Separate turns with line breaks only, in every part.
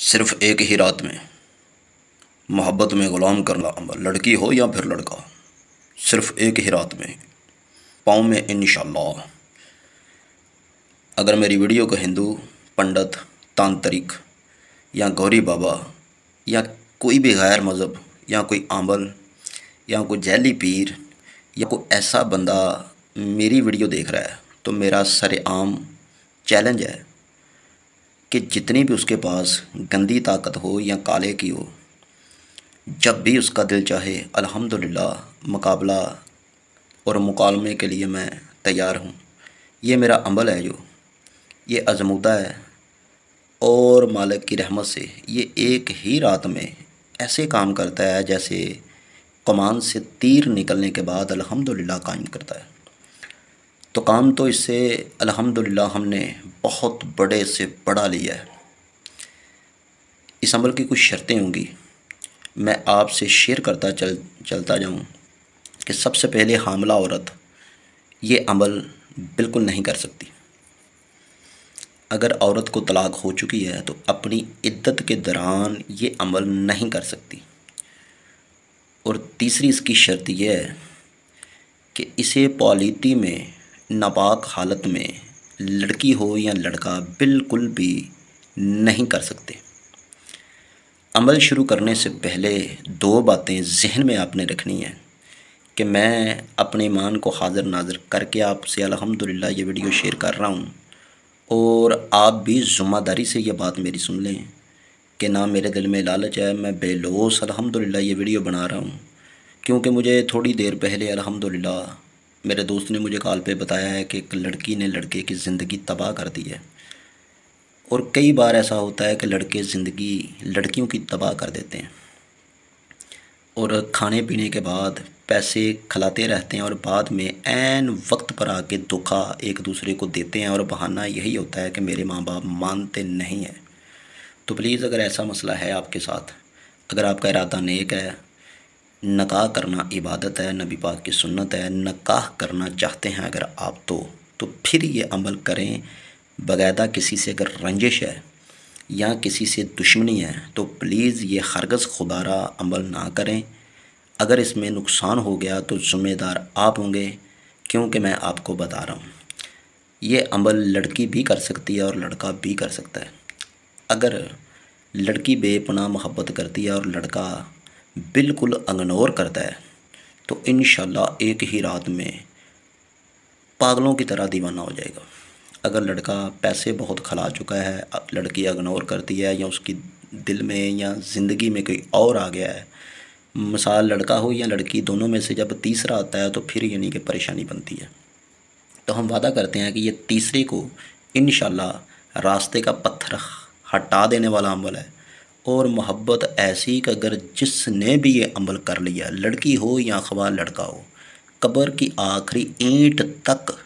सिर्फ एक ही रात में मोहब्बत में ग़ुलाम करना अमल, लड़की हो या फिर लड़का, सिर्फ एक ही रात में पाँव में इंशाअल्लाह। अगर मेरी वीडियो को हिंदू, पंडित, तांत्रिक या गौरी बाबा या कोई भी गैर मज़हब या कोई आंबल या कोई जैली पीर या कोई ऐसा बंदा मेरी वीडियो देख रहा है तो मेरा सरेआम चैलेंज है कि जितनी भी उसके पास गंदी ताकत हो या काले की हो, जब भी उसका दिल चाहे अल्हम्दुलिल्लाह मुकाबला और मुकालमे के लिए मैं तैयार हूँ। ये मेरा अमल है, जो ये आज़मूदा है और मालिक की रहमत से ये एक ही रात में ऐसे काम करता है जैसे कमान से तीर निकलने के बाद अल्हम्दुलिल्लाह कायम करता है। तो काम तो इससे अल्हम्दुलिल्लाह हमने बहुत बड़े से बड़ा लिया है। इस अमल की कुछ शर्तें होंगी, मैं आपसे शेयर करता चलता जाऊं कि सबसे पहले हामिला औरत ये अमल बिल्कुल नहीं कर सकती। अगर औरत को तलाक हो चुकी है तो अपनी इद्दत के दौरान ये अमल नहीं कर सकती। और तीसरी इसकी शर्त यह है कि इसे पॉलिटी में नापाक हालत में लड़की हो या लड़का बिल्कुल भी नहीं कर सकते। अमल शुरू करने से पहले दो बातें जहन में आपने रखनी है कि मैं अपने ईमान को हाज़िर नाज़िर करके आपसे अल्हम्दुलिल्लाह ये वीडियो शेयर कर रहा हूँ, और आप भी ज़िम्मेदारी से ये बात मेरी सुन लें कि ना मेरे दिल में लालच है, मैं बेलौस अल्हम्दुलिल्लाह ये वीडियो बना रहा हूँ। क्योंकि मुझे थोड़ी देर पहले अल्हम्दुलिल्लाह मेरे दोस्त ने मुझे कॉल पे बताया है कि एक लड़की ने लड़के की ज़िंदगी तबाह कर दी है। और कई बार ऐसा होता है कि लड़के ज़िंदगी लड़कियों की तबाह कर देते हैं और खाने पीने के बाद पैसे खिलाते रहते हैं और बाद में ऐन वक्त पर आके धोखा एक दूसरे को देते हैं, और बहाना यही होता है कि मेरे माँ बाप मानते नहीं हैं। तो प्लीज़ अगर ऐसा मसला है आपके साथ, अगर आपका इरादा नेक है, निकाह करना इबादत है, नबी पाक की सुन्नत है, निकाह करना चाहते हैं अगर आप तो फिर ये अमल करें। बाकायदा किसी से अगर रंजिश है या किसी से दुश्मनी है तो प्लीज़ ये हरगज़ खुदारा अमल ना करें। अगर इसमें नुकसान हो गया तो ज़िम्मेदार आप होंगे, क्योंकि मैं आपको बता रहा हूँ ये अमल लड़की भी कर सकती है और लड़का भी कर सकता है। अगर लड़की बेपनाह मोहब्बत करती है और लड़का बिल्कुल इग्नोर करता है तो इंशाल्लाह एक ही रात में पागलों की तरह दीवाना हो जाएगा। अगर लड़का पैसे बहुत खिला चुका है, लड़की इग्नोर करती है या उसकी दिल में या ज़िंदगी में कोई और आ गया है, मिसाल लड़का हो या लड़की, दोनों में से जब तीसरा आता है तो फिर यानी कि परेशानी बनती है। तो हम वादा करते हैं कि ये तीसरे को इंशाल्लाह रास्ते का पत्थर हटा देने वाला अमल है। और मोहब्बत ऐसी कि अगर जिसने भी ये अमल कर लिया, लड़की हो या ख्वा लड़का हो, कब्र की आखिरी ईंट तक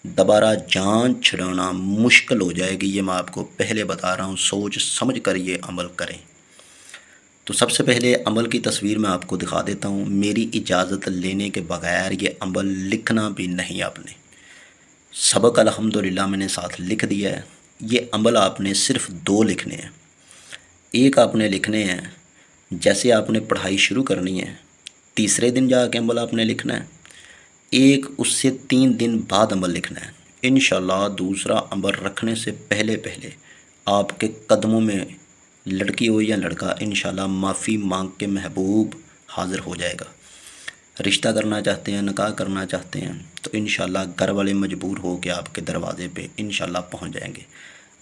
दोबारा जान छुड़ाना मुश्किल हो जाएगी। ये मैं आपको पहले बता रहा हूँ, सोच समझ कर ये अमल करें। तो सबसे पहले अमल की तस्वीर मैं आपको दिखा देता हूँ। मेरी इजाज़त लेने के बगैर ये अमल लिखना भी नहीं आपने। सबक अल्हम्दुलिल्लाह मैंने साथ लिख दिया है। ये अमल आपने सिर्फ़ दो लिखने हैं। एक आपने लिखने हैं जैसे आपने पढ़ाई शुरू करनी है, तीसरे दिन जाके अमल आपने लिखना है। एक उससे 3 दिन बाद अमल लिखना है। इंशाल्लाह दूसरा अमल रखने से पहले पहले आपके कदमों में लड़की हो या लड़का इंशाल्लाह माफ़ी मांग के महबूब हाज़िर हो जाएगा। रिश्ता करना चाहते हैं, निकाह करना चाहते हैं तो इंशाल्लाह घर वाले मजबूर हो के आपके दरवाज़े पे इंशाल्लाह पहुंच जाएंगे।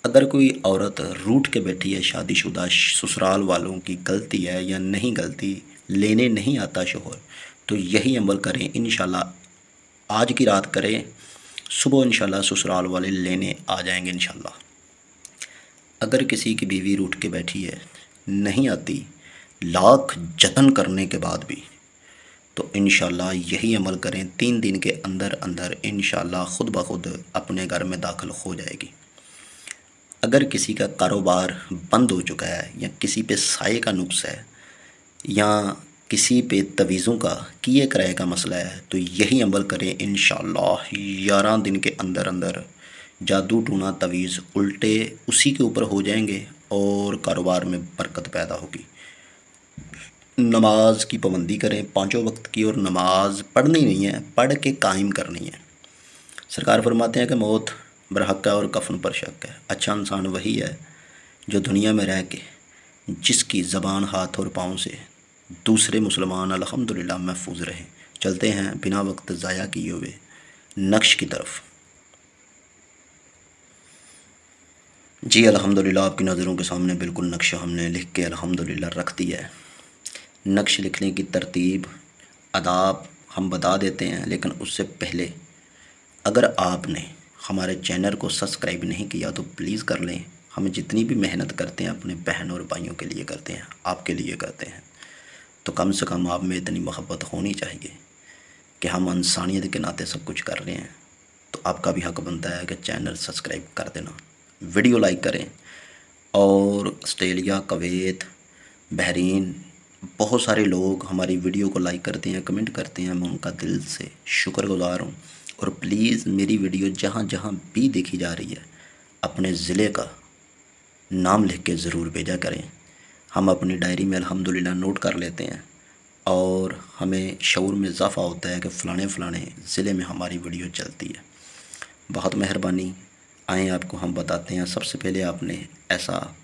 अगर कोई औरत रूठ के बैठी है, शादीशुदा, ससुराल वालों की गलती है या नहीं गलती, लेने नहीं आता शोहर, तो यही अमल करें इंशाल्लाह। आज की रात करें, सुबह इंशाल्लाह ससुराल वाले लेने आ जाएंगे इंशाल्लाह। अगर किसी की बीवी रूठ के बैठी है, नहीं आती, लाख जतन करने के बाद भी, तो इंशाल्लाह यही अमल करें। 3 दिन के अंदर अंदर इंशाल्लाह खुद ब खुद अपने घर में दाखिल हो जाएगी। अगर किसी का कारोबार बंद हो चुका है या किसी पे साये का नुक्स है या किसी पे तवीज़ों का किए कराए का मसला है तो यही अमल करें इंशाल्लाह। 11 दिन के अंदर अंदर जादू टूना तवीज़ उल्टे उसी के ऊपर हो जाएंगे और कारोबार में बरकत पैदा होगी। नमाज की पाबंदी करें 5 वक्त की, और नमाज पढ़नी नहीं है, पढ़ के कायम करनी है। सरकार फरमाते हैं कि मौत बरहक है और कफन पर शक है। अच्छा इंसान वही है जो दुनिया में रह के जिसकी ज़बान, हाथ और पाँव से दूसरे मुसलमान अल्हम्दुलिल्लाह महफूज रहे। चलते हैं बिना वक्त ज़ाया किए हुए नक्श की तरफ। जी अल्हम्दुलिल्लाह, आपकी नज़रों के सामने बिल्कुल नक्शा हमने लिख के अल्हम्दुलिल्लाह रख दिया है। नक्श लिखने की तरतीब, आदाब हम बता देते हैं, लेकिन उससे पहले अगर आपने हमारे चैनल को सब्सक्राइब नहीं किया तो प्लीज़ कर लें। हम जितनी भी मेहनत करते हैं अपने बहन और भाइयों के लिए करते हैं, आपके लिए करते हैं, तो कम से कम आप में इतनी मोहब्बत होनी चाहिए कि हम इंसानियत के नाते सब कुछ कर रहे हैं। तो आपका भी हक बनता है कि चैनल सब्सक्राइब कर देना, वीडियो लाइक करें। और ऑस्ट्रेलिया, कुवैत, बहरीन, बहुत सारे लोग हमारी वीडियो को लाइक करते हैं, कमेंट करते हैं। मैं उनका दिल से शुक्रगुज़ार हूँ। और प्लीज़ मेरी वीडियो जहाँ जहाँ भी देखी जा रही है अपने ज़िले का नाम लिख के ज़रूर भेजा करें। हम अपनी डायरी में अल्हम्दुलिल्लाह नोट कर लेते हैं और हमें शऊर में इजाफ़ा होता है कि फ़लाने फ़लाने ज़िले में हमारी वीडियो चलती है। बहुत मेहरबानी। आएँ आपको हम बताते हैं। सबसे पहले आपने ऐसा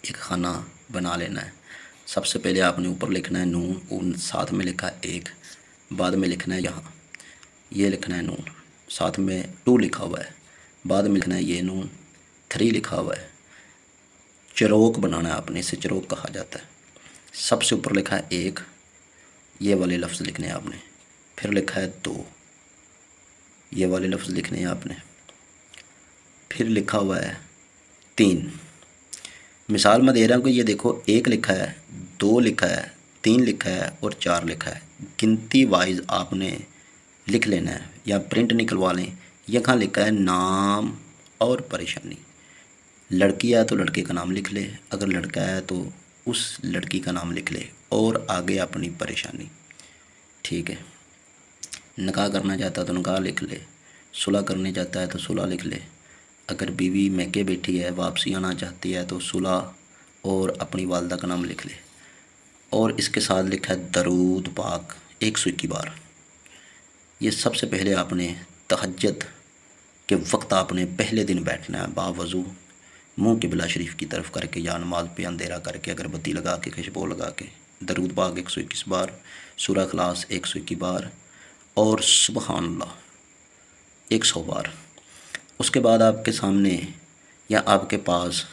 एक खाना बना लेना है। सबसे पहले आपने ऊपर लिखना है नून, उन साथ में लिखा है 1, बाद में लिखना है यहाँ ये लिखना है नून, साथ में 2 लिखा हुआ है, बाद में लिखना है ये नून, 3 लिखा हुआ है। चरोक बनाना है आपने, इसे चरोक कहा जाता है। सबसे ऊपर लिखा है 1, ये वाले लफ्ज़ लिखने हैं आपने। फिर लिखा है 2, ये वाले लफ्ज़ लिखने हैं आपने। फिर लिखा हुआ है 3। मिसाल मैं दे रहा हूँ कि ये देखो 1 लिखा है, 2 लिखा है, 3 लिखा है और 4 लिखा है। गिनती वाइज आपने लिख लेना है या प्रिंट निकलवा लें। यहाँ लिखा है नाम और परेशानी। लड़की है तो लड़के का नाम लिख ले, अगर लड़का है तो उस लड़की का नाम लिख ले और आगे अपनी परेशानी। ठीक है। निकाह करना चाहता है तो निकाह लिख ले, सुलह करने जाता है तो सुलह लिख ले। अगर बीवी मैके बैठी है, वापसी आना चाहती है तो सुलह और अपनी वालदा का नाम लिख ले। और इसके साथ लिखा है दरूद पाक 121 बार। ये सबसे पहले आपने तहज्जुद के वक्त आपने पहले दिन बैठना है बावज़ू, मुँह क़िबला शरीफ की तरफ करके या नमाज पे अंधेरा करके अगरबत्ती लगा के खुशबू लगा के दरूद पाक 121 बार, सूरह इखलास 121 बार और सुबहान अल्लाह 100 बार। उसके बाद आपके सामने या आपके पास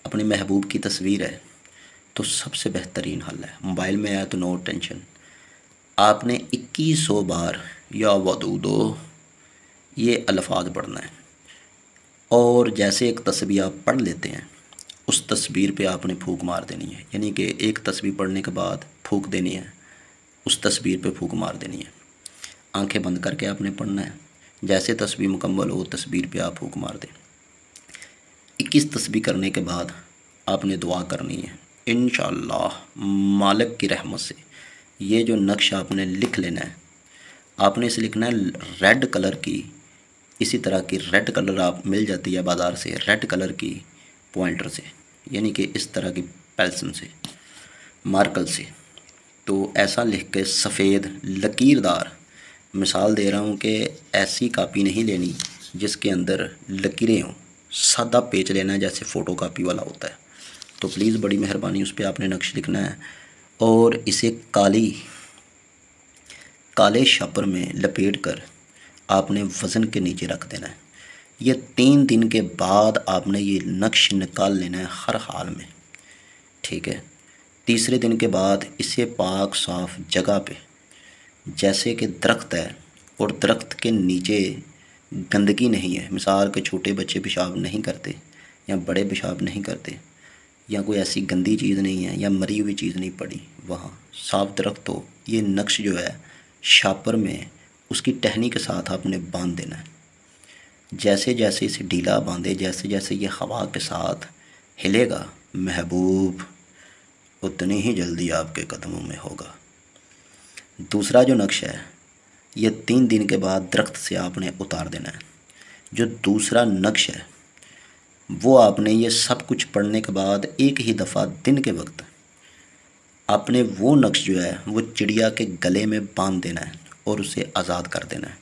अपने महबूब की तस्वीर है तो सबसे बेहतरीन हल है, मोबाइल में है तो नो टेंशन, आपने 2100 बार या वदूदो ये अल्फाज पढ़ना है। और जैसे एक तस्बीह आप पढ़ लेते हैं उस तस्वीर पे आपने फूंक मार देनी है, यानी कि एक तस्बीह पढ़ने के बाद फूंक देनी है, उस तस्वीर पे फूंक मार देनी है। आंखें बंद करके आपने पढ़ना है। जैसे तस्बीह मुकम्मल हो तस्वीर पे आप फूंक मार दें। 21 तस्बीह करने के बाद आपने दुआ करनी है इंशाअल्लाह मालिक की रहमत से। ये जो नक्शा आपने लिख लेना है, आपने इसे लिखना है रेड कलर की, इसी तरह की रेड कलर आप मिल जाती है बाज़ार से, रेड कलर की पॉइंटर से, यानी कि इस तरह की पेंसिल से, मार्कर से। तो ऐसा लिख के सफ़ेद लकीरदार, मिसाल दे रहा हूँ कि ऐसी कापी नहीं लेनी जिसके अंदर लकीरें हों, सादा पेज लेना है जैसे फ़ोटो कापी वाला होता है। तो प्लीज़ बड़ी मेहरबानी उस पर आपने नक्श लिखना है और इसे काले शापर में लपेट कर आपने वज़न के नीचे रख देना है। ये 3 दिन के बाद आपने ये नक्श निकाल लेना है हर हाल में। ठीक है। तीसरे दिन के बाद इसे पाक साफ़ जगह पे, जैसे कि दरख्त है और दरख्त के नीचे गंदगी नहीं है, मिसाल के छोटे बच्चे पेशाब नहीं करते या बड़े पेशाब नहीं करते या कोई ऐसी गंदी चीज़ नहीं है या मरी हुई चीज़ नहीं पड़ी, वहाँ साफ़ दरख्त हो, ये नक्श जो है शापर में उसकी टहनी के साथ आपने बांध देना है। जैसे जैसे इसे ढीला बांधे, जैसे जैसे ये हवा के साथ हिलेगा महबूब उतनी ही जल्दी आपके कदमों में होगा। दूसरा जो नक्श है ये 3 दिन के बाद दरख्त से आपने उतार देना है। जो दूसरा नक्श है वो आपने ये सब कुछ पढ़ने के बाद एक ही दफ़ा दिन के वक्त आपने वो नक्श जो है वो चिड़िया के गले में बांध देना है और उसे आज़ाद कर देना है।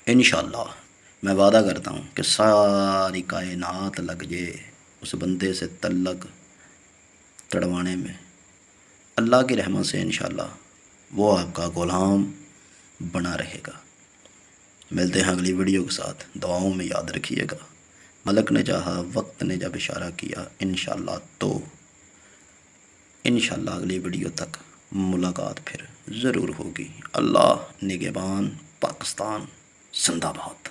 इंशाअल्लाह मैं वादा करता हूँ कि सारी कायनात लग जाए उस बंदे से तल्लक तड़वाने में। अल्लाह की रहमत से इंशाअल्लाह वो आपका गुलाम बना रहेगा। मिलते हैं अगली वीडियो के साथ। दुआओं में याद रखिएगा। मलक ने चाहा, वक्त ने जब इशारा किया, इंशाअल्लाह तो इंशाअल्लाह अगली वीडियो तक मुलाकात फिर ज़रूर होगी। अल्लाह निगहबान। पाकिस्तान जिंदाबाद।